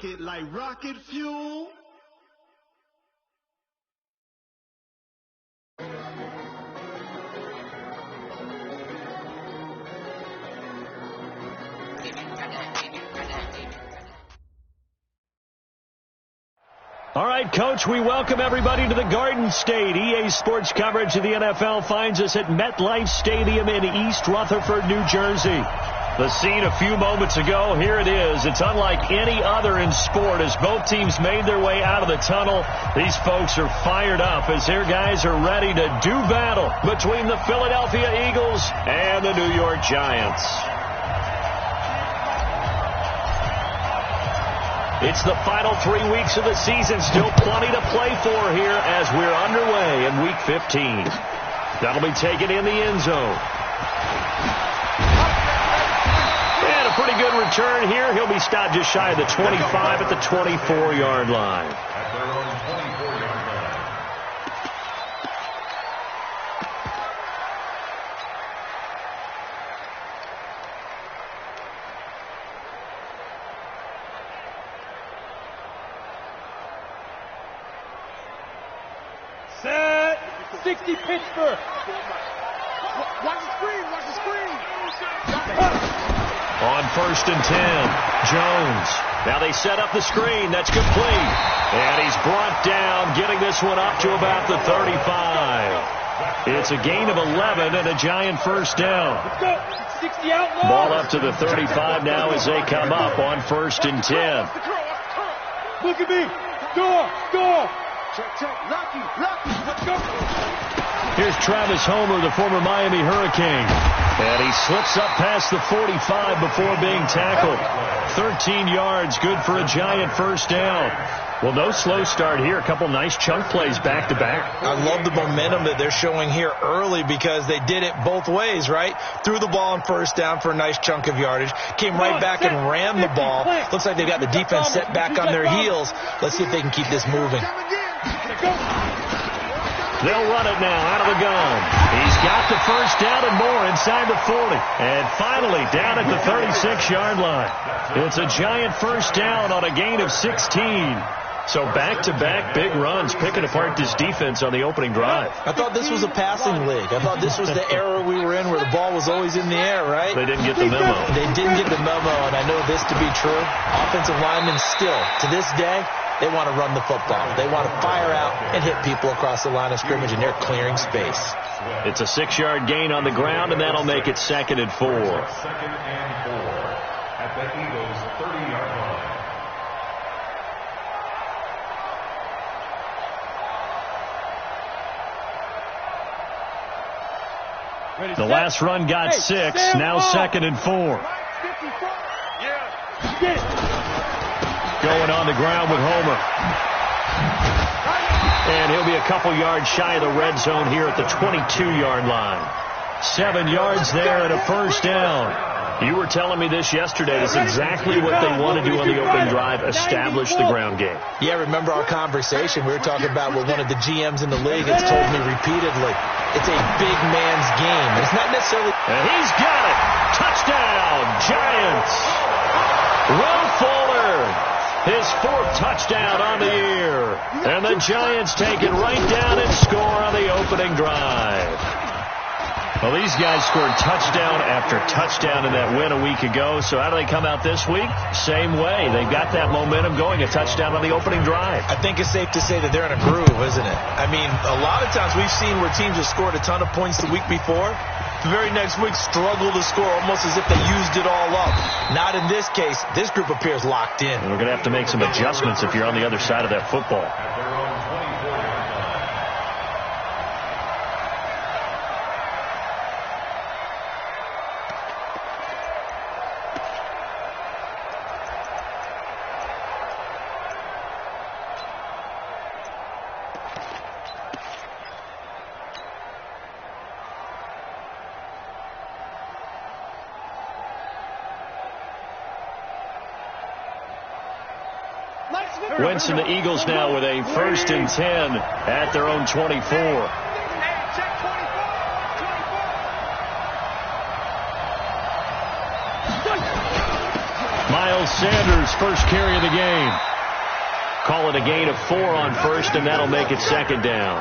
it like rocket fuel. All right, Coach, we welcome everybody to the Garden State. EA Sports coverage of the NFL finds us at MetLife Stadium in East Rutherford, New Jersey. The scene a few moments ago, here it is. It's unlike any other in sport as both teams made their way out of the tunnel. These folks are fired up as their guys are ready to do battle between the Philadelphia Eagles and the New York Giants. It's the final 3 weeks of the season. Still plenty to play for here as we're underway in Week 15. That'll be taken in the end zone. And a pretty good return here. He'll be stopped just shy of the 25 at the 24-yard line. Set. 60 Pittsburgh. Watch the screen. Watch the screen. On 1st and 10, Jones. Now they set up the screen. That's complete. And he's brought down, getting this one up to about the 35. It's a gain of 11 and a Giant first down. Let's go. 60 outlaws. Ball up to the 35 now as they come up on 1st and 10. Look at me. Door. Check. Lucky. Let's go. Here's Travis Homer, the former Miami Hurricane. And he slips up past the 45 before being tackled. 13 yards, good for a Giant first down. Well, no slow start here. A couple nice chunk plays back-to-back. I love the momentum that they're showing here early because they did it both ways, right? Threw the ball on first down for a nice chunk of yardage. Came right back and ran the ball. Looks like they've got the defense set back on their heels. Let's see if they can keep this moving. They'll run it now out of the gun. He's got the first down and more inside the 40. And finally down at the 36-yard line. It's a Giant first down on a gain of 16. So back-to-back big runs picking apart this defense on the opening drive. I thought this was a passing league. I thought this was the era we were in where the ball was always in the air, right? They didn't get the memo. They didn't get the memo, and I know this to be true. Offensive linemen still, to this day, they want to run the football. They want to fire out and hit people across the line of scrimmage, and they're clearing space. It's a 6-yard gain on the ground, and that'll make it 2nd and 4. 2nd and 4 at the Eagles' 30-yard line. The last run got 6. Now 2nd and 4. Going on the ground with Homer. And he'll be a couple yards shy of the red zone here at the 22-yard line. 7 yards there and a first down. You were telling me this yesterday. It's exactly what they want to do on the opening drive, establish the ground game. Yeah, remember our conversation? We were talking about one of the GMs in the league has told me repeatedly, it's a big man's game. It's not necessarily... And he's got it. Touchdown, Giants. Will Fuller, his 4th touchdown on the year. And the Giants take it right down and score on the opening drive. Well, these guys scored touchdown after touchdown in that win a week ago. So how do they come out this week? Same way. They've got that momentum going, a touchdown on the opening drive. I think it's safe to say that they're in a groove, isn't it? I mean, a lot of times we've seen where teams have scored a ton of points the week before. The very next week struggle to score almost as if they used it all up. Not in this case. This group appears locked in. And we're going to have to make some adjustments if you're on the other side of that football. Wentz and the Eagles now with a 1st and 10 at their own 24. Miles Sanders, first carry of the game. Call it a gain of 4 on first, and that'll make it second down.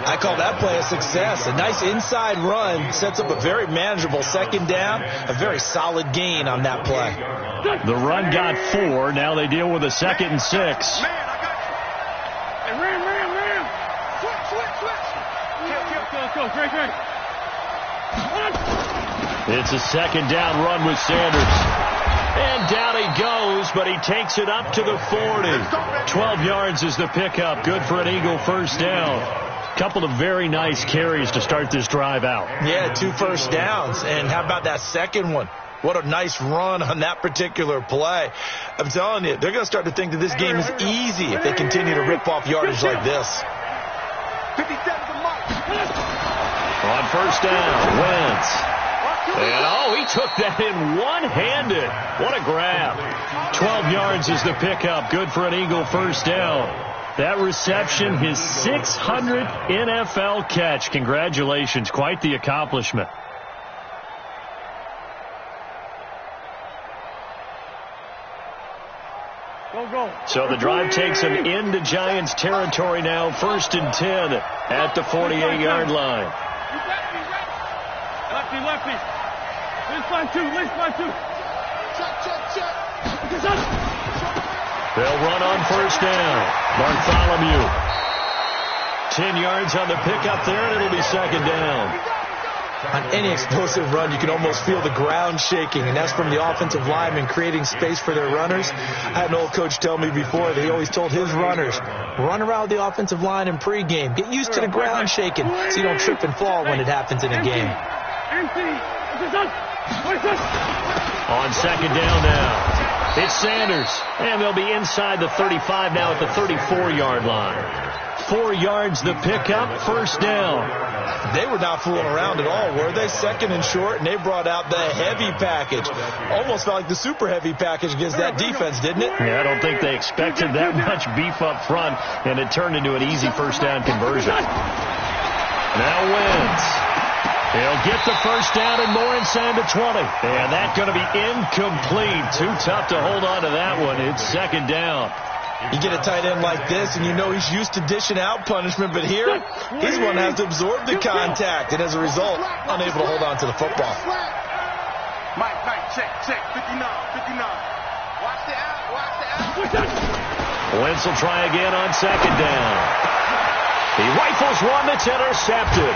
I call that play a success. A nice inside run sets up a very manageable second down, a very solid gain on that play. The run got 4. Now they deal with a 2nd and 6. Man, I got you. Hey, ram. Switch. Go. Great. It's a second down run with Sanders. And down he goes, but he takes it up to the 40. 12 yards is the pickup. Good for an Eagle first down. Couple of very nice carries to start this drive out. Yeah, 2 first downs. And how about that second one? What a nice run on that particular play. I'm telling you, they're going to start to think that this game is easy if they continue to rip off yardage like this. 57 to Mike. On first down, Wentz. And, he took that in one-handed. What a grab. 12 yards is the pickup. Good for an Eagle first down. That reception, his 600th NFL catch. Congratulations. Quite the accomplishment. Go. So the drive takes him into Giants territory now. 1st and 10 at the 48-yard line. Lefty. Least by two. Check. They'll run on first down. Bartholomew. 10 yards on the pickup there, and it'll be second down. On any explosive run, you can almost feel the ground shaking, and that's from the offensive linemen creating space for their runners. I had an old coach tell me before that he always told his runners, run around the offensive line in pregame. Get used to the ground shaking so you don't trip and fall when it happens in a game. On second down now, it's Sanders, and they'll be inside the 35 now at the 34-yard line. 4 yards the pickup, first down. They were not fooling around at all, were they? Second and short, and they brought out the heavy package. Almost felt like the super heavy package against that defense, didn't it? Yeah, I don't think they expected that much beef up front, and it turned into an easy first down conversion. Now Wentz. He'll get the first down and more inside the 20. And that's going to be incomplete. Too tough to hold on to that one. It's second down. You get a tight end like this, and you know he's used to dishing out punishment, but here, he's one that has to absorb the contact, and as a result, unable to hold on to the football. Mike, check, 59. Watch the out. Wentz will try again on second down. He rifles one that's intercepted.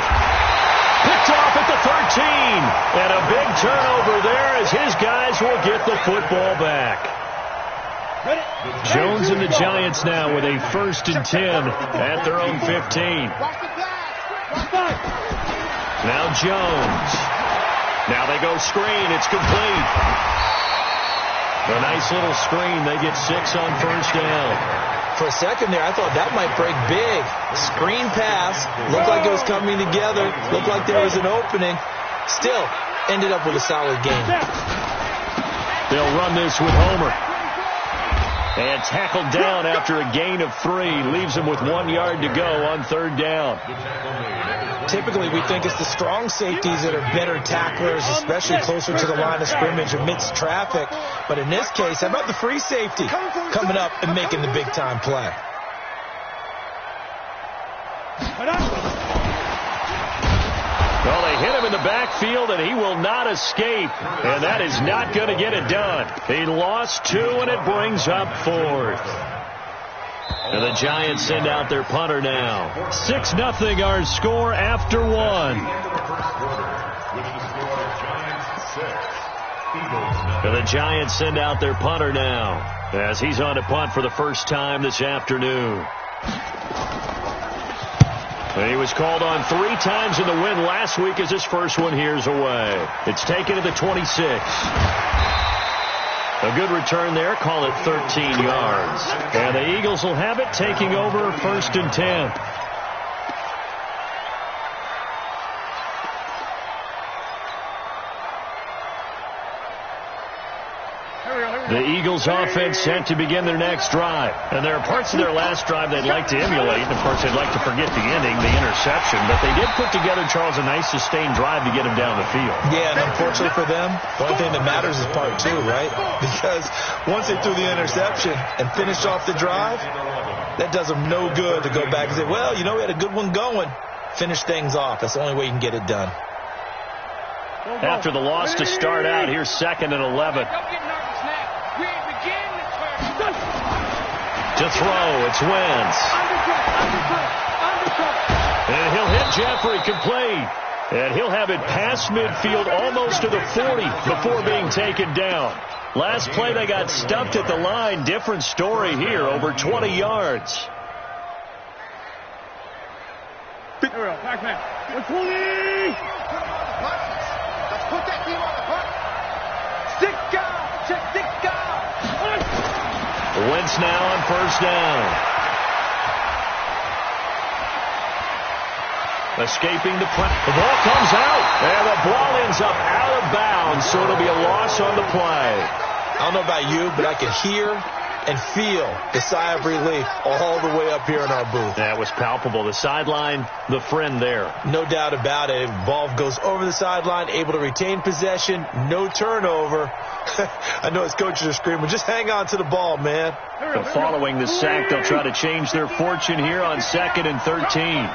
Picked off at the 13, and a big turnover there as his guys will get the football back. Jones and the Giants now with a 1st and 10 at their own 15. Now Jones. Now they go screen. It's complete. A nice little screen. They get 6 on first down. For a second there, I thought that might break big. Screen pass. Looked like it was coming together. Looked like there was an opening. Still, ended up with a solid game. They'll run this with Homer. And tackled down after a gain of 3. Leaves him with 1 yard to go on third down. Typically, we think it's the strong safeties that are better tacklers, especially closer to the line of scrimmage amidst traffic. But in this case, how about the free safety coming up and making the big-time play? Well, they hit him in the backfield, and he will not escape. And that is not going to get it done. He lost 2, and it brings up 4th. And the Giants send out their punter now. 6-0 our score after 1. And the Giants send out their punter now as he's on to punt for the first time this afternoon. And he was called on 3 times in the win last week as his first one here's away. It's taken to the 26. A good return there. Call it 13 yards. And the Eagles will have it, taking over 1st and 10. The Eagles offense set to begin their next drive. And there are parts of their last drive they'd like to emulate. And, of course, they'd like to forget the ending, the interception. But they did put together, Charles, a nice sustained drive to get them down the field. Yeah, and unfortunately for them, the only thing that matters is part two, right? Because once they threw the interception and finished off the drive, that does them no good to go back and say, well, you know, we had a good one going. Finish things off. That's the only way you can get it done. After the loss to start out, here's 2nd and 11. To throw, it's Wentz. And he'll hit Jeffrey complete. And he'll have it past midfield almost to the 40 before being taken down. Last play they got stumped at the line. Different story here, over 20 yards. Here we go, Pac-Man. 120! Let's put that team on the front. Stick guard! Check stick guard! Wentz now on 1st down. Escaping the press. The ball comes out. And the ball ends up out of bounds, so it'll be a loss on the play. I don't know about you, but I can hear and feel the sigh of relief all the way up here in our booth. That was palpable. The sideline, the friend there. No doubt about it. Ball goes over the sideline, able to retain possession, no turnover. I know his coaches are screaming, just hang on to the ball, man. But following the sack, they'll try to change their fortune here on 2nd and 13.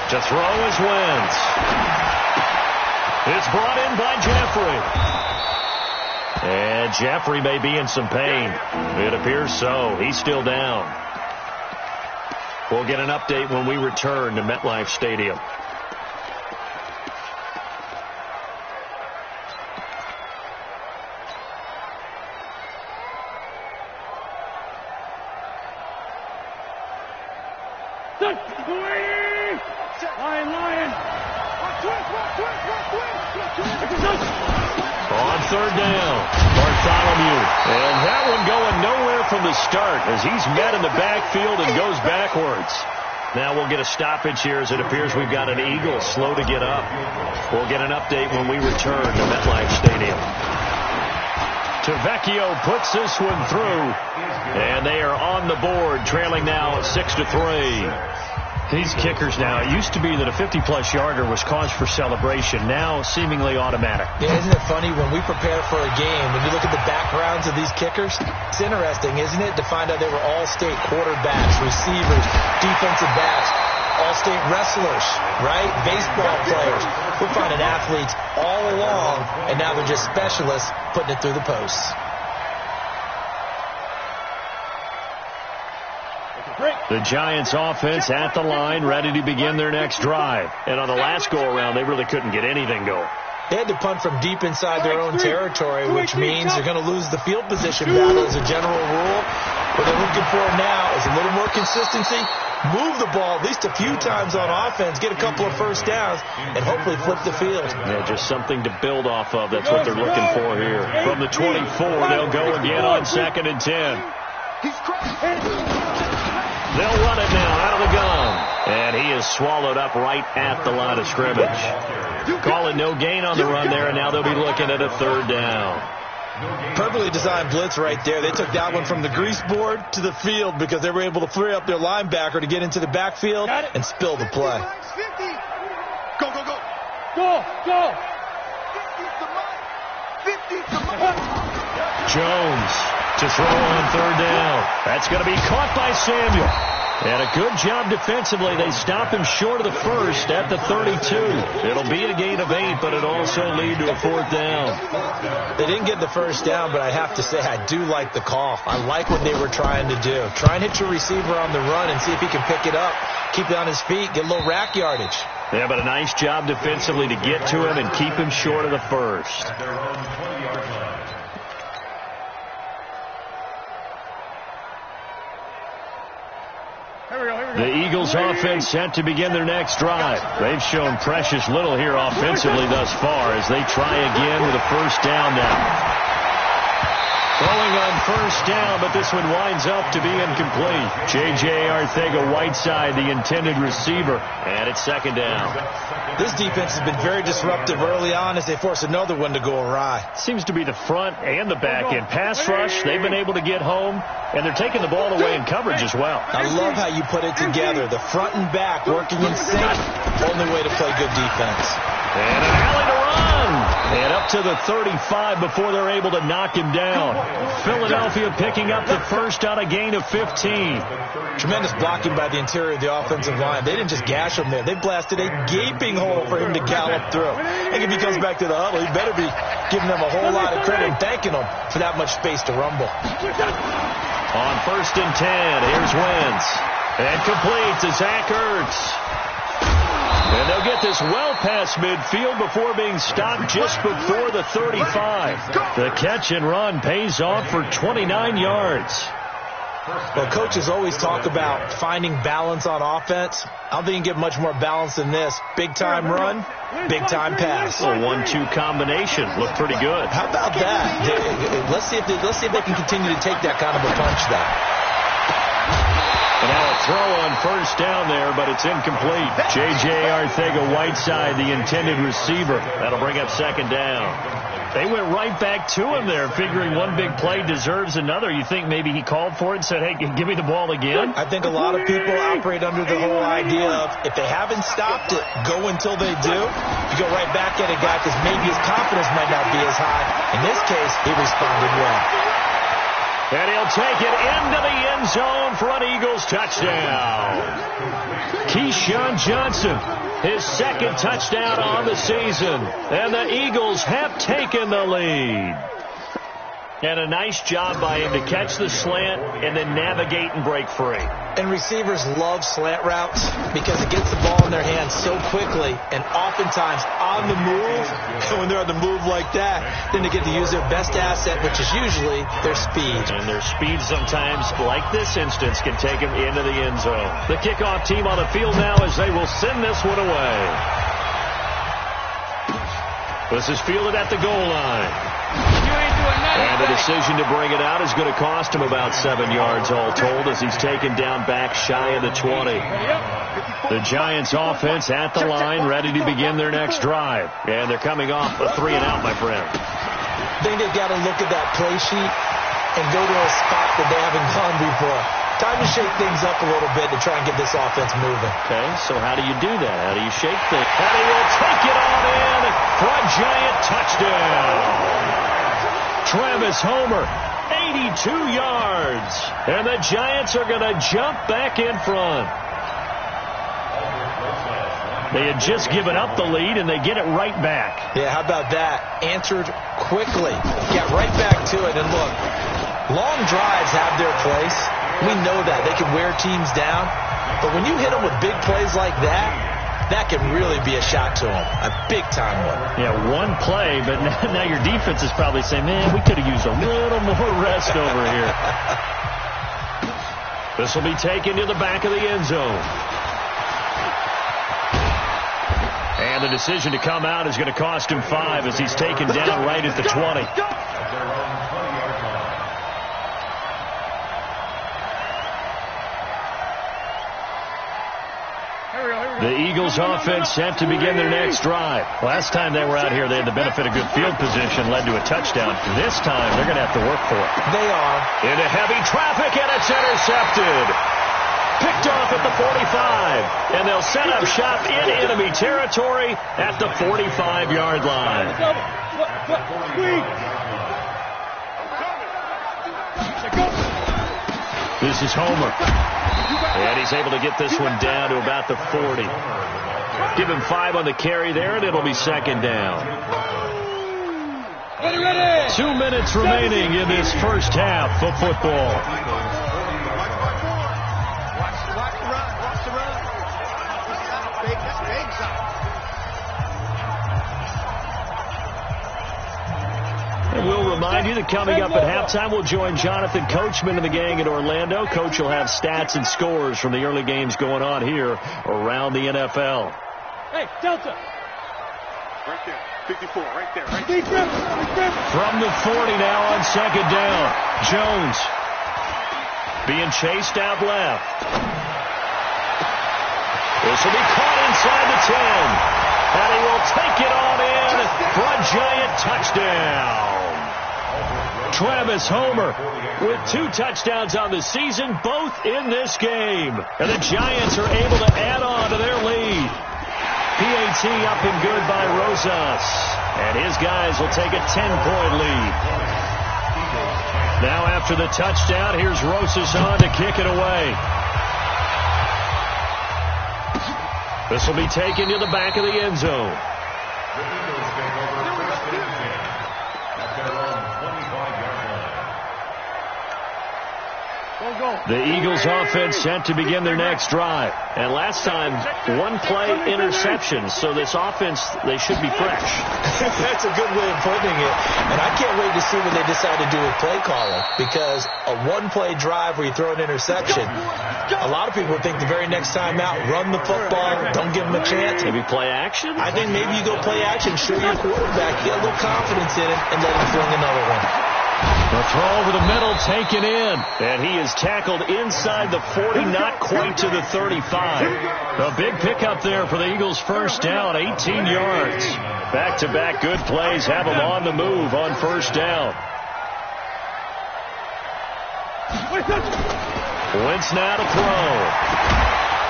To throw is Wentz. It's brought in by Jeffrey. And Jeffrey may be in some pain. It appears so. He's still down. We'll get an update when we return to MetLife Stadium. Lion! On 3rd down, Bartholomew. And that one going nowhere from the start as he's met in the backfield and goes backwards. Now we'll get a stoppage here as it appears we've got an Eagle slow to get up. We'll get an update when we return to MetLife Stadium. Tavecchio puts this one through. And they are on the board, trailing now 6-3. These kickers now, it used to be that a 50-plus yarder was cause for celebration. Now, seemingly automatic. Yeah, isn't it funny when we prepare for a game, when you look at the backgrounds of these kickers, it's interesting, isn't it, to find out they were all-state quarterbacks, receivers, defensive backs, all-state wrestlers, right? Baseball players. We're finding athletes all along, and now they're just specialists putting it through the posts. The Giants offense at the line, ready to begin their next drive. And on the last go-around, they really couldn't get anything going. They had to punt from deep inside their own territory, which means they're going to lose the field position battle as a general rule. What they're looking for now is a little more consistency, move the ball at least a few times on offense, get a couple of first downs, and hopefully flip the field. Yeah, just something to build off of. That's what they're looking for here. From the 24, they'll go again on 2nd and 10. They'll run it now out of the gun. And he is swallowed up right at the line of scrimmage. Call it no gain on the run there, and now they'll be looking at a 3rd down. Perfectly designed blitz right there. They took that one from the grease board to the field because they were able to free up their linebacker to get into the backfield and spill the play. Go, go, go. Go, go. 50's the mark. Jones to throw on 3rd down. That's going to be caught by Samuel. And a good job defensively. They stop him short of the first at the 32. It'll be a gain of 8, but it'll also lead to a 4th down. They didn't get the first down, but I have to say I do like the call. I like what they were trying to do. Try and hit your receiver on the run and see if he can pick it up, keep it on his feet, get a little rack yardage. Yeah, but a nice job defensively to get to him and keep him short of the first. The Eagles offense set to begin their next drive. They've shown precious little here offensively thus far as they try again with a 1st down now. Throwing on first down, but this one winds up to be incomplete. J.J. Arcega-Whiteside, the intended receiver, and it's second down. This defense has been very disruptive early on as they force another one to go awry. Seems to be the front and the back end. Pass rush, they've been able to get home, and they're taking the ball away in coverage as well. I love how you put it together. The front and back working in sync. Only way to play good defense. And an alley to run. And up to the 35 before they're able to knock him down. Philadelphia picking up the first on a gain of 15. Tremendous blocking by the interior of the offensive line. They didn't just gash him there. They blasted a gaping hole for him to gallop through. I think if he comes back to the huddle, he better be giving them a whole lot of credit and thanking them for that much space to rumble. On first and 10, here's Wentz. And complete to Zach Ertz. And they'll get this well past midfield before being stopped just before the 35. The catch and run pays off for 29 yards. Well, coaches always talk about finding balance on offense. I don't think you can get much more balance than this. Big-time run, big-time pass. A 1-2 combination. Looked pretty good. How about that? Let's see if they can continue to take that kind of a punch there. And now a throw on first down there, but it's incomplete. J.J. Arcega-Whiteside, the intended receiver. That'll bring up second down. They went right back to him there, figuring one big play deserves another. You think maybe he called for it and said, hey, give me the ball again? I think a lot of people operate under the whole idea of if they haven't stopped it, go until they do. You go right back at a guy because maybe his confidence might not be as high. In this case, he responded well. And he'll take it into the end zone for an Eagles touchdown. Keyshawn Johnson, his second touchdown on the season. And the Eagles have taken the lead. And a nice job by him to catch the slant and then navigate and break free. And receivers love slant routes because it gets the ball in their hands so quickly and oftentimes on the move. And when they're on the move like that, then they get to use their best asset, which is usually their speed. And their speed sometimes, like this instance, can take them into the end zone. The kickoff team on the field now as they will send this one away. This is fielded at the goal line. And the decision to bring it out is going to cost him about 7 yards all told as he's taken down back shy of the 20. The Giants offense at the line ready to begin their next drive. And they're coming off a 3-and-out, my friend. I think they've got to look at that play sheet and go to a spot that they haven't gone before. Time to shake things up a little bit to try and get this offense moving. Okay, so how do you do that? How do you shake things? And he will take it on in for a Giant touchdown. Travis Homer, 82 yards. And the Giants are going to jump back in front. They had just given up the lead, and they get it right back. Yeah, how about that? Answered quickly. Got right back to it. And look, long drives have their place. We know that. They can wear teams down. But when you hit them with big plays like that, that can really be a shot to them. A big-time one. Yeah, one play, but now your defense is probably saying, man, we could have used a little more rest over here. This will be taken to the back of the end zone. And the decision to come out is going to cost him 5 as he's taken down right at the 20. The Eagles offense set to begin their next drive. Last time they were out here, they had the benefit of good field position, led to a touchdown. This time, they're going to have to work for it. They are. Into heavy traffic, and it's intercepted. Picked off at the 45. And they'll set up shop in enemy territory at the 45-yard line. This is Homer. And he's able to get this one down to about the 40. Give him 5 on the carry there, and it'll be second down. 2 minutes remaining in this first half of football. Watch the run. Big side. And we'll remind you that coming up at halftime, we'll join Jonathan Coachman and the gang in Orlando. Coach will have stats and scores from the early games going on here around the NFL. Hey, Delta. Right there. 54, right there, right there. From the 40 now on second down. Jones being chased out left. This will be caught inside the 10. And he will take it on in for a Giant touchdown. Travis Homer with 2 touchdowns on the season, both in this game. And the Giants are able to add on to their lead. PAT up and good by Rosas. And his guys will take a 10-point lead. Now after the touchdown, here's Rosas on to kick it away. This will be taken to the back of the end zone. The Eagles offense set to begin their next drive. And last time, 1-play interception. So this offense, they should be fresh. That's a good way of putting it. And I can't wait to see what they decide to do with play calling. Because a 1-play drive where you throw an interception, a lot of people think the very next time out, run the football, don't give them a chance. Maybe play action? I think maybe you go play action, show your quarterback, get a little confidence in it, and let him fling another one. The throw over the middle taken in. And he is tackled inside the 40, not quite to the 35. A big pickup there for the Eagles' first down, 18 yards. Back-to-back good plays have them on the move on first down. Wentz now to throw.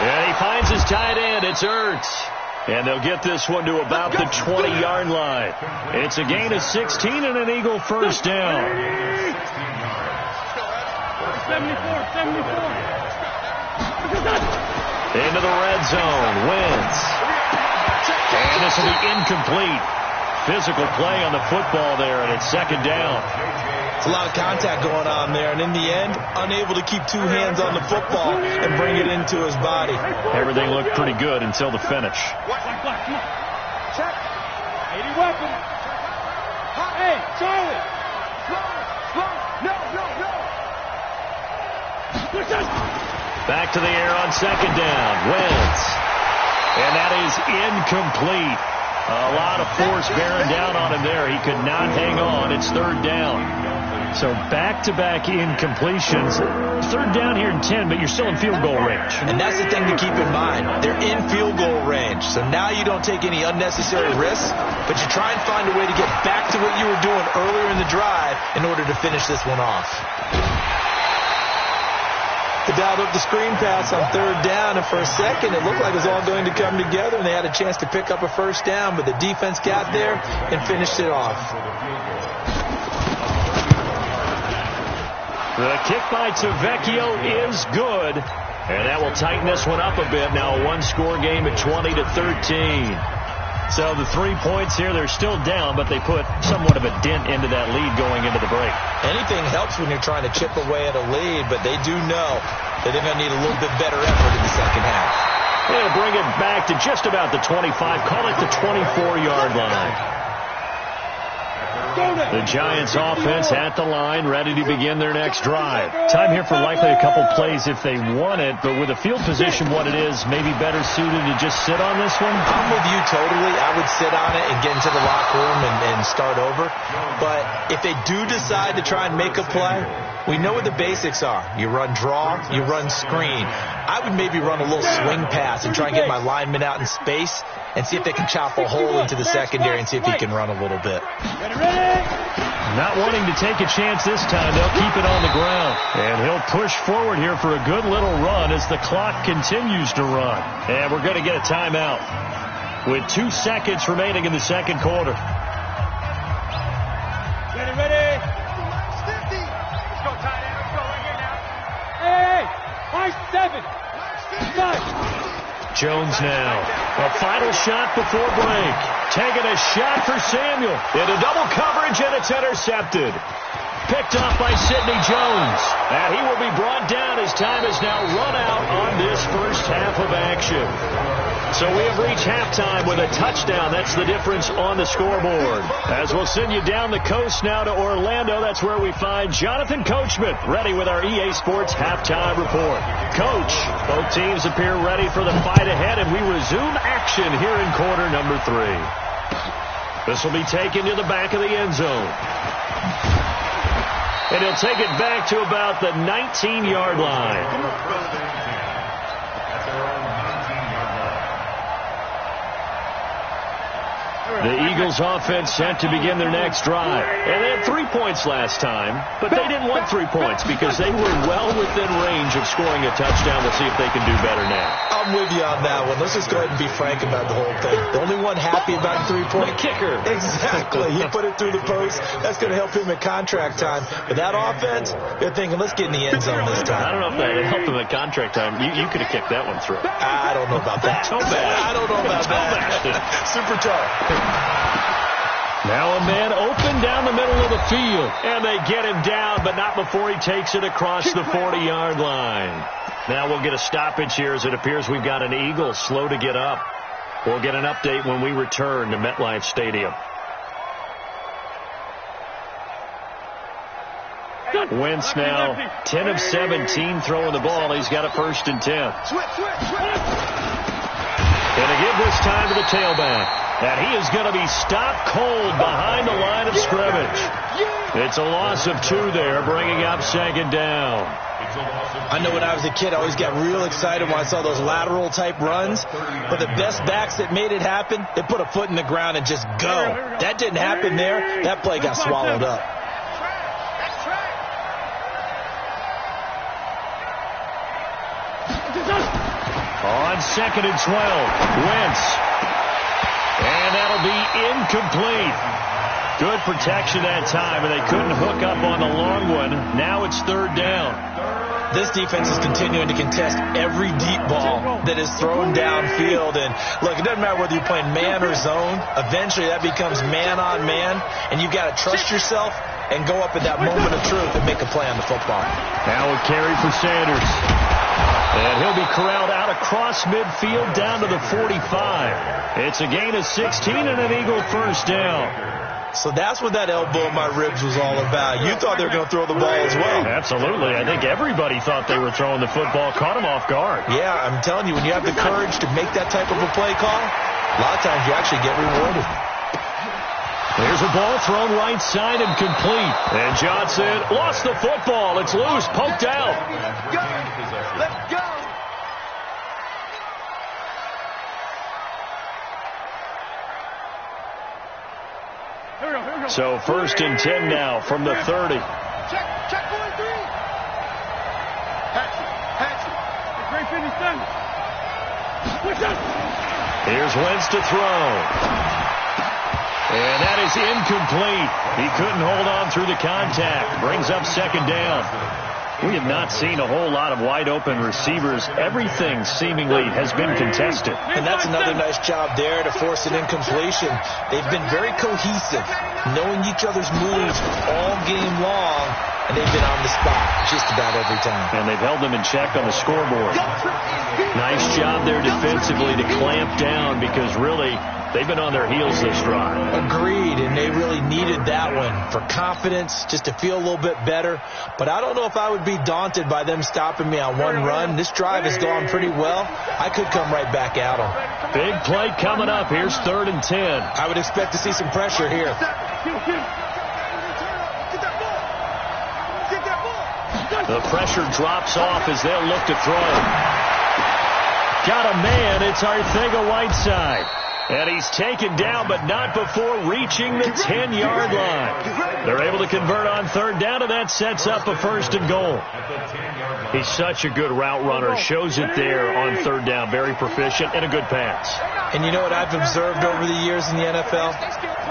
And he finds his tight end. It's Ertz. And they'll get this one to about the 20-yard line. It's a gain of 16 and an Eagle first down. 74. Into the red zone. Wentz. And this will be incomplete. Physical play on the football there, and it's second down. It's a lot of contact going on there, and in the end, unable to keep 2 hands on the football and bring it into his body. Everything looked pretty good until the finish. Check. 80 weapon. Hey, Charlie. Slow. No. Back to the air on second down. Wentz. And that is incomplete. A lot of force bearing down on him there. He could not hang on. It's third down. So back-to-back incompletions. Third down here in 10, but you're still in field goal range. And that's the thing to keep in mind. They're in field goal range. So now you don't take any unnecessary risks, but you try and find a way to get back to what you were doing earlier in the drive in order to finish this one off. They dialed up the screen pass on third down, and for a second it looked like it was all going to come together, and they had a chance to pick up a first down, but the defense got there and finished it off. The kick by Tavecchio is good, and that will tighten this one up a bit. Now a one-score game at 20-13. So the 3 points here, they're still down, but they put somewhat of a dent into that lead going into the break. Anything helps when you're trying to chip away at a lead, but they do know that they're going to need a little bit better effort in the second half. They'll bring it back to just about the 25, call it the 24-yard line. The Giants offense at the line, ready to begin their next drive. Time here for likely a couple plays if they want it, but with the field position what it is, maybe better suited to just sit on this one? I'm with you totally. I would sit on it and get into the locker room and start over. But if they do decide to try and make a play, we know what the basics are. You run draw, you run screen. I would maybe run a little swing pass and try and get my lineman out in space and see if they can chop a hole into the secondary and see if he can run a little bit. Not wanting to take a chance this time, they'll keep it on the ground. And he'll push forward here for a good little run as the clock continues to run. And we're going to get a timeout with 2 seconds remaining in the second quarter. Ready. Let's go, tight end. Let's go right here now. Hey, high 7. Jones now. A final shot before break. Taking a shot for Samuel. Into double coverage, and it's intercepted. Picked off by Sidney Jones. And he will be brought down as time is now run out on this first half of action. So we have reached halftime with a touchdown. That's the difference on the scoreboard. As we'll send you down the coast now to Orlando, that's where we find Jonathan Coachman, ready with our EA Sports halftime report. Coach, both teams appear ready for the fight ahead, and we resume action here in quarter number 3. This will be taken to the back of the end zone. And he'll take it back to about the 19-yard line. The Eagles offense set to begin their next drive. And they had 3 points last time, but they didn't want 3 points because they were well within range of scoring a touchdown. We'll see if they can do better now. I'm with you on that one. Let's just go ahead and be frank about the whole thing. The only one happy about 3-point kicker. Exactly. He put it through the post. That's going to help him at contract time. But that offense, they're thinking, let's get in the end zone this time. I don't know if that helped him at contract time. You could have kicked that one through. I don't know about that. So bad. I don't know about that. Super tough. Now a man open down the middle of the field. And they get him down, but not before he takes it across the 40-yard line. Now we'll get a stoppage here as it appears we've got an Eagle slow to get up. We'll get an update when we return to MetLife Stadium. Wentz now 10 of 17 throwing the ball. He's got a 1st and 10. And to give this time to the tailback. And he is going to be stopped cold behind the line of scrimmage. It's a loss of 2 there, bringing up 2nd down. I know when I was a kid, I always got real excited when I saw those lateral-type runs. But the best backs that made it happen, they put a foot in the ground and just go. That didn't happen there. That play got swallowed up. On 2nd and 12, Wentz. And that'll be incomplete. Good protection that time, and they couldn't hook up on the long one. Now it's 3rd down. This defense is continuing to contest every deep ball that is thrown downfield. And, look, it doesn't matter whether you're playing man or zone. Eventually that becomes man-on-man, and you've got to trust yourself and go up at that moment of truth and make a play on the football. Now a carry for Sanders. And he'll be corralled out across midfield down to the 45. It's a gain of 16 and an Eagle 1st down. So that's what that elbow in my ribs was all about. You thought they were going to throw the ball as well. Absolutely. I think everybody thought they were throwing the football. Caught him off guard. Yeah, I'm telling you, when you have the courage to make that type of a play call, a lot of times you actually get rewarded. There's a ball thrown right side and complete. And Johnson lost the football. It's loose, poked out. Let's go. So 1st and 10 now from the 30. Check 43. Hatchet. Great finish done. Here's Wentz to throw. And that is incomplete. He couldn't hold on through the contact. Brings up 2nd down. We have not seen a whole lot of wide-open receivers. Everything seemingly has been contested. And that's another nice job there to force an incompletion. They've been very cohesive, knowing each other's moves all game long, and they've been on the spot just about every time. And they've held them in check on the scoreboard. Nice job there defensively to clamp down because really they've been on their heels this drive. Agreed, and they really needed that one for confidence, just to feel a little bit better. But I don't know if I would be daunted by them stopping me on one run. This drive has gone pretty well. I could come right back at them. Big play coming up. Here's 3rd and 10. I would expect to see some pressure here. The pressure drops off as they'll look to throw. Got a man. It's Arcega-Whiteside. And he's taken down, but not before reaching the 10-yard line. They're able to convert on 3rd down, and that sets up a 1st and goal. He's such a good route runner. Shows it there on 3rd down. Very proficient and a good pass. And you know what I've observed over the years in the NFL?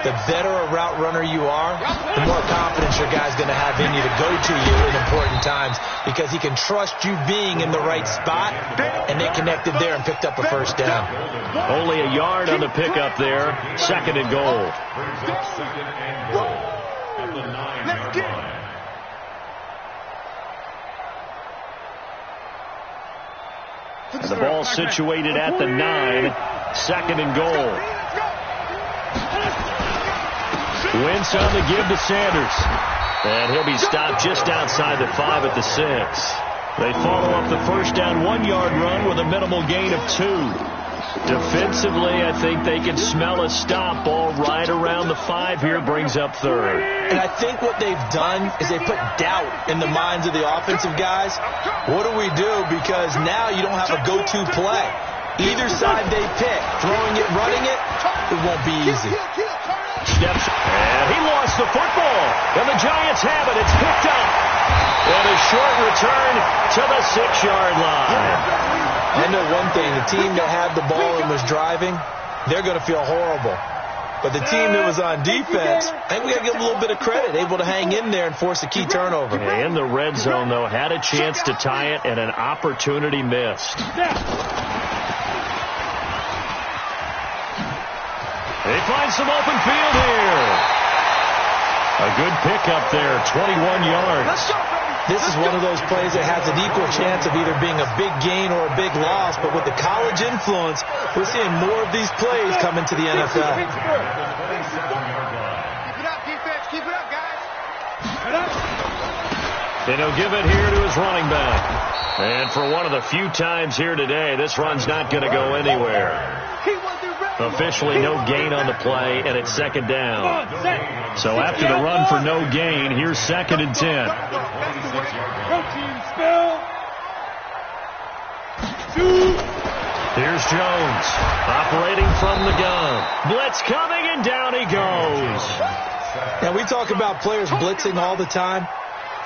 The better a route runner you are, the more confidence your guy's going to have in you to go to you in important times because he can trust you being in the right spot, and they connected there and picked up a 1st down. Only a yard on the pickup there. 2nd and goal. Let's get it. And the ball situated at the 9. 2nd and goal. Wentz on the give to Sanders. And he'll be stopped just outside the 5 at the 6. They follow up the 1st down 1-yard run with a minimal gain of 2. Defensively, I think they can smell a stop. Ball right around the 5 here, brings up third. And I think what they've done is they put doubt in the minds of the offensive guys. What do we do? Because now you don't have a go-to play. Either side they pick, throwing it, running it, it won't be easy. Steps, and he lost the football. And the Giants have it. It's picked up. And a short return to the 6-yard line. I know one thing, the team that had the ball and was driving, they're going to feel horrible. But the team that was on defense, I think we got to give them a little bit of credit, able to hang in there and force a key turnover. In the red zone, though, had a chance to tie it and an opportunity missed. They find some open field here. A good pickup there, 21 yards. This is one of those plays that has an equal chance of either being a big gain or a big loss, but with the college influence, we're seeing more of these plays come into the NFL. Keep it up, defense. Keep it up, guys. And he'll give it here to his running back. And for one of the few times here today, this run's not going to go anywhere. Officially no gain on the play, and it's second down. So after the run for no gain, here's 2nd and 10. Here's Jones, operating from the gun. Blitz coming, and down he goes. Now, we talk about players blitzing all the time.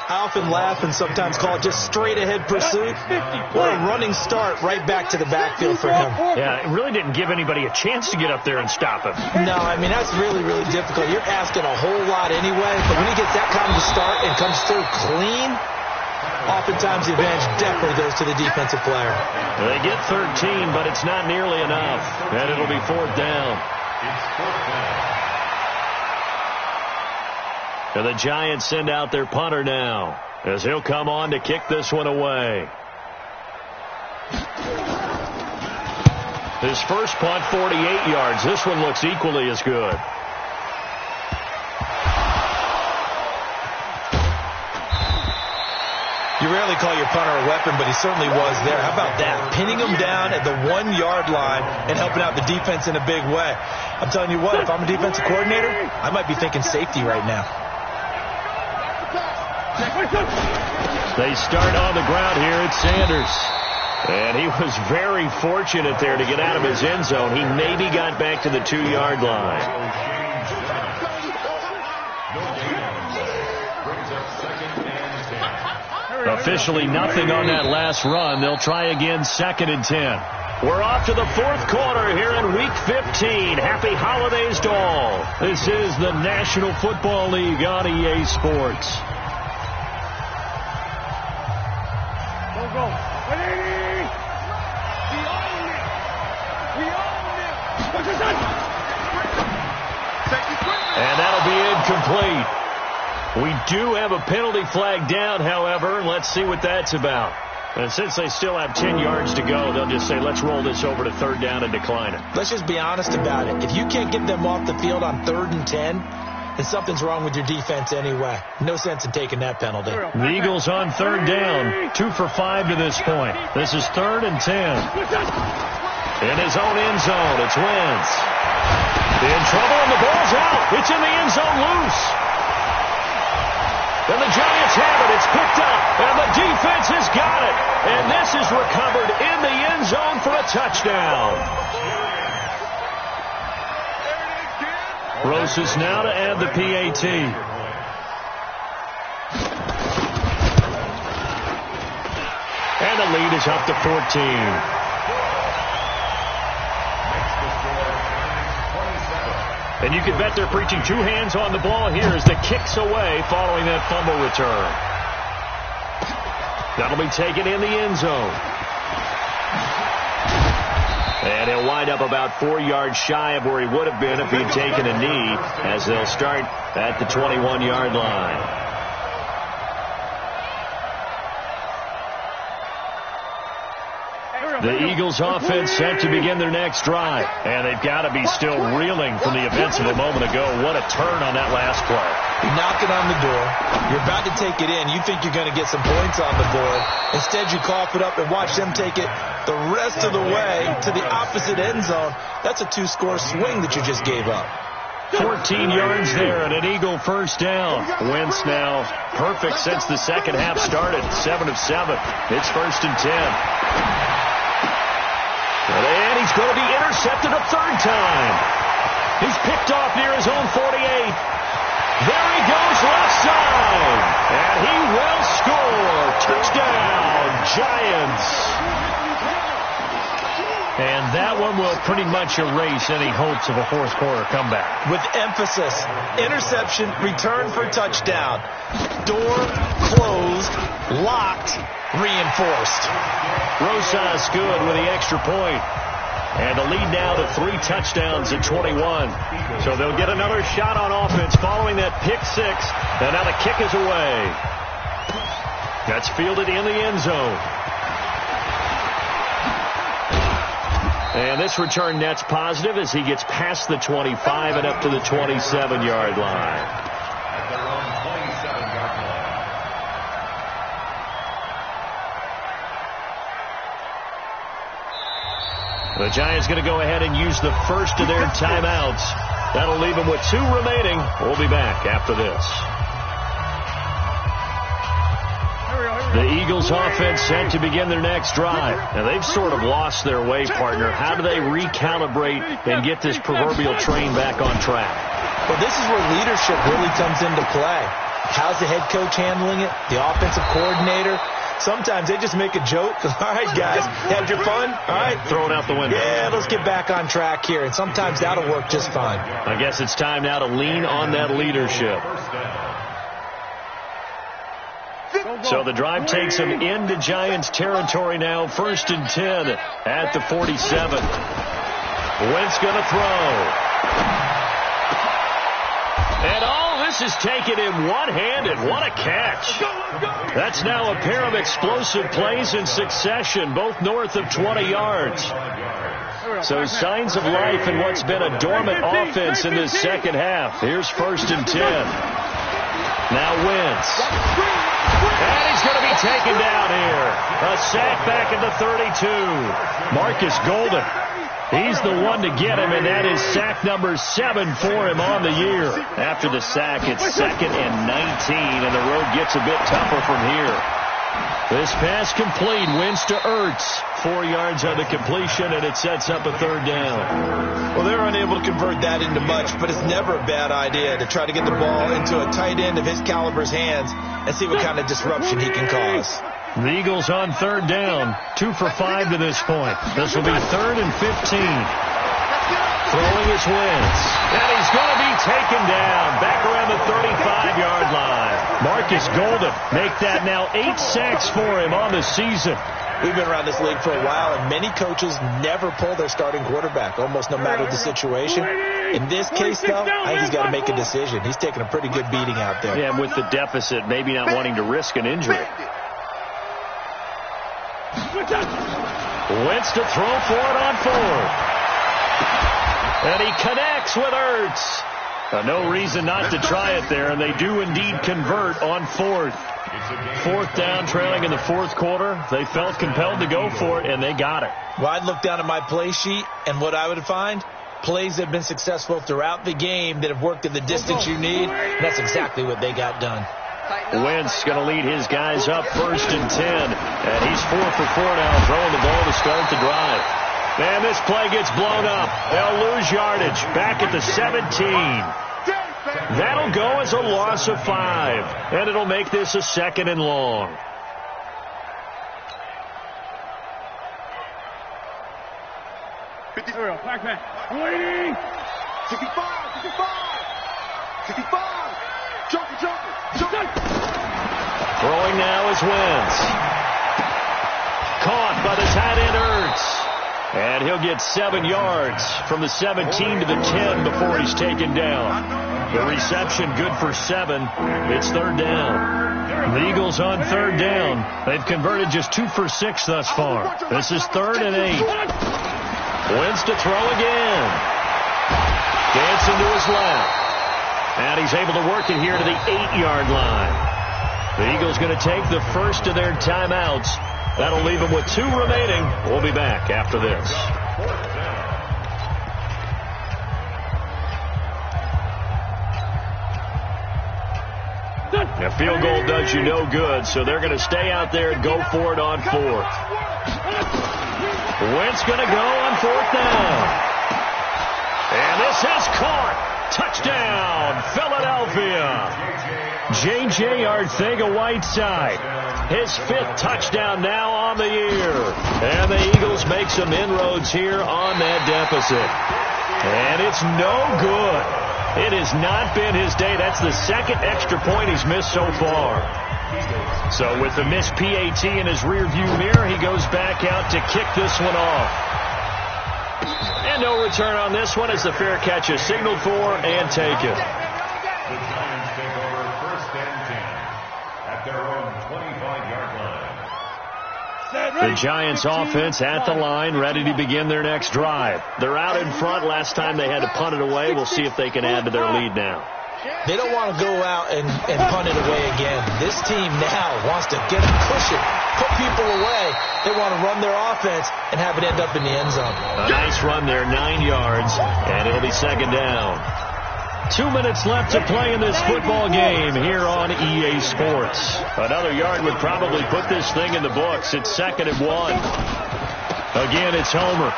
I often laugh and sometimes call it just straight-ahead pursuit. What a running start right back to the backfield for him. Yeah, it really didn't give anybody a chance to get up there and stop him. No, I mean, that's really, really difficult. You're asking a whole lot anyway, but when he gets that kind of start and comes through clean, oftentimes the advantage definitely goes to the defensive player. They get 13, but it's not nearly enough, and it'll be 4th down. It's 4th down. And the Giants send out their punter now, as he'll come on to kick this one away. His first punt, 48 yards. This one looks equally as good. You rarely call your punter a weapon, but he certainly was there. How about that? Pinning him down at the 1-yard line and helping out the defense in a big way. I'm telling you what, if I'm a defensive coordinator, I might be thinking safety right now. They start on the ground here at Sanders. And he was very fortunate there to get out of his end zone. He maybe got back to the 2-yard line. Officially nothing on that last run. They'll try again, 2nd and 10. We're off to the 4th quarter here in Week 15. Happy holidays to all. This is the National Football League on EA Sports. Go. 180. We own it. And that'll be incomplete. We do have a penalty flag down, however, and let's see what that's about. And since they still have 10 yards to go, they'll just say, let's roll this over to 3rd down and decline it. Let's just be honest about it. If you can't get them off the field on 3rd and 10, then something's wrong with your defense anyway. No sense in taking that penalty. The Eagles on 3rd down, 2 for 5 to this point. This is 3rd and 10. In his own end zone, it's Wentz. In trouble, and the ball's out. It's in the end zone loose. And the Giants have it. It's picked up, and the defense has got it. And this is recovered in the end zone for a touchdown. Roses now to add the PAT. And the lead is up to 14. And you can bet they're preaching 2 hands on the ball here as the kick's away following that fumble return. That'll be taken in the end zone. And he'll wind up about 4 yards shy of where he would have been if he'd taken a knee, as they'll start at the 21-yard line. The Eagles offense set to begin their next drive. And they've got to be still reeling from the events of a moment ago. What a turn on that last play. You're knocking on the door. You're about to take it in. You think you're going to get some points on the board. Instead, you cough it up and watch them take it the rest of the way to the opposite end zone. That's a 2-score swing that you just gave up. 14 yards there and an Eagle first down. Wentz now perfect since the second half started. 7 of 7. It's 1st and 10. And he's going to be intercepted a third time. He's picked off near his own 48. There he goes left side. And he will score. Touchdown, Giants. And that one will pretty much erase any hopes of a fourth quarter comeback. With emphasis, interception, return for touchdown. Door closed, locked, reinforced. Rosas good with the extra point. And the lead now to 3 touchdowns at 21. So they'll get another shot on offense following that pick 6. And now the kick is away. That's fielded in the end zone. And this return net's positive as he gets past the 25 and up to the 27-yard line. The Giants going to go ahead and use the first of their timeouts. That'll leave them with 2 remaining. We'll be back after this. The Eagles offense set to begin their next drive. Now, they've sort of lost their way, partner. How do they recalibrate and get this proverbial train back on track? Well, this is where leadership really comes into play. How's the head coach handling it? The offensive coordinator? Sometimes they just make a joke. All right, guys, had your fun? All right. Throw it out the window. Yeah, let's get back on track here. And sometimes that'll work just fine. I guess it's time now to lean on that leadership. So the drive takes them into Giants territory now. 1st and 10 at the 47. Wentz going to throw. And all this is taken in one-handed. What a catch. That's now a pair of explosive plays in succession, both north of 20 yards. So signs of life in what's been a dormant offense in this second half. Here's 1st and 10. Now Wentz. And he's going to be taken down here. A sack back at the 32. Marcus Golden. He's the one to get him, and that is sack number 7 for him on the year. After the sack, it's 2nd and 19, and the road gets a bit tougher from here. This pass complete. Wins to Ertz. 4 yards on the completion, and it sets up a 3rd down. Well, they're unable to convert that into much, but it's never a bad idea to try to get the ball into a tight end of his caliber's hands and see what kind of disruption he can cause. The Eagles on 3rd down. 2 for 5 to this point. This will be 3rd and 15. Throwing his Wentz. And he's going to be taken down back around the 35-yard line. Marcus Golden make that now 8 sacks for him on the season. We've been around this league for a while, and many coaches never pull their starting quarterback, almost no matter the situation. In this case, though, I think he's got to make a decision. He's taking a pretty good beating out there. Yeah, and with the deficit, maybe not wanting to risk an injury. Wentz to throw for it on 4th. And he connects with Ertz. No reason not to try it there, and they do indeed convert on 4th. 4th down, trailing in the 4th quarter. They felt compelled to go for it, and they got it. Well, I'd look down at my play sheet, and what I would find, plays that have been successful throughout the game that have worked at the distance you need, and that's exactly what they got done. Wentz going to lead his guys up 1st and 10. And he's 4 for 4 now, throwing the ball to start the drive. And this play gets blown up. They'll lose yardage back at the 17. That'll go as a loss of 5. And it'll make this a 2nd and long. Pac-Man. 65, 65. Junker. Throwing now is Wentz. Caught by the tight end Ertz. And he'll get 7 yards from the 17 to the 10 before he's taken down. The reception good for 7. It's 3rd down. The Eagles on third down. They've converted just 2 for 6 thus far. This is 3rd and 8. Wins to throw again. Dancing to his left. And he's able to work it here to the 8-yard line. The Eagles going to take the first of their timeouts. That'll leave them with 2 remaining. We'll be back after this. A field goal does you no good, so they're going to stay out there and go for it on 4th. Wentz going to go on 4th down. And this is caught. Touchdown, Philadelphia. J.J. Arcega-Whiteside. His 5th touchdown now on the year. And the Eagles make some inroads here on that deficit. And it's no good. It has not been his day. That's the 2nd extra point he's missed so far. So with the missed PAT in his rearview mirror, he goes back out to kick this one off. And no return on this one as the fair catch is signaled for and taken. The Giants take over 1st and 10 at their own 25-yard line. The Giants offense at the line, ready to begin their next drive. They're out in front. Last time they had to punt it away. We'll see if they can add to their lead now. They don't want to go out and punt it away again. This team now wants to get a cushion, put people away. They want to run their offense and have it end up in the end zone. A nice run there, 9 yards, and it'll be 2nd down. 2 minutes left to play in this football game here on EA Sports. Another yard would probably put this thing in the books. It's 2nd and 1. Again, it's Homer.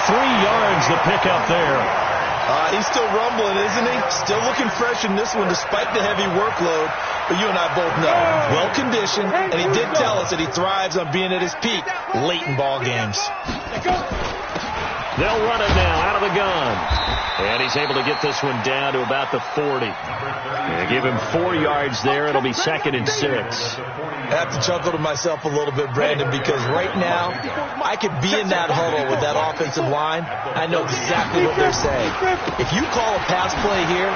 Yards the pickup there. He's still rumbling, isn't he? Still looking fresh in this one despite the heavy workload. But you and I both know, well-conditioned, and he did tell us that he thrives on being at his peak late in ball games. They'll run it now out of the gun. And he's able to get this one down to about the 40. They give him 4 yards there. It'll be 2nd and 6. I have to chuckle to myself a little bit, Brandon, because right now I could be in that huddle with that offensive line. I know exactly what they're saying. If you call a pass play here,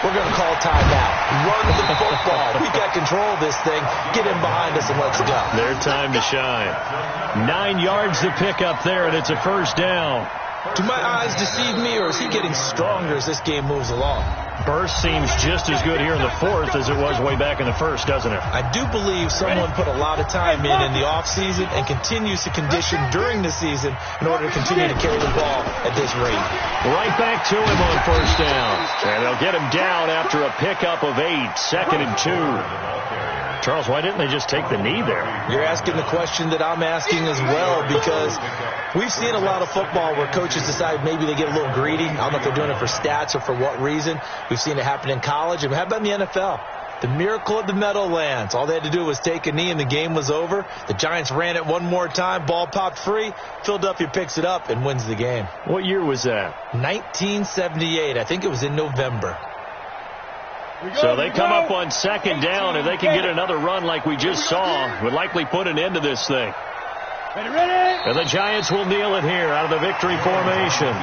we're going to call timeout. Run the football. We got control of this thing. Get in behind us and let's go. Their time to shine. 9 yards to pick up there, and it's a 1st down. Do my eyes deceive me, or is he getting stronger as this game moves along? Burst seems just as good here in the 4th as it was way back in the 1st, doesn't it? I do believe someone put a lot of time in the offseason and continues to condition during the season in order to continue to carry the ball at this rate. Right back to him on 1st down. And they'll get him down after a pickup of 8, 2nd and 2. Charles, why didn't they just take the knee there? You're asking the question that I'm asking as well, because we've seen a lot of football where coaches decide maybe they get a little greedy. I don't know if they're doing it for stats or for what reason. We've seen it happen in college, and how about in the NFL? The miracle of the Meadowlands. All they had to do was take a knee, and the game was over. The Giants ran it one more time. Ball popped free. Philadelphia picks it up and wins the game. What year was that? 1978. I think it was in November. So they come up on 2nd down. If they can get another run like we just saw, would likely put an end to this thing. And the Giants will kneel it here out of the victory formation.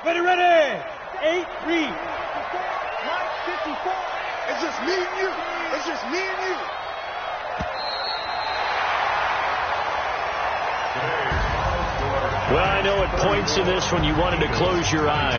Ready. 8-3. Mark 54. It's just me and you. It's just me and you. Well, I know at points in this when you wanted to close your eyes.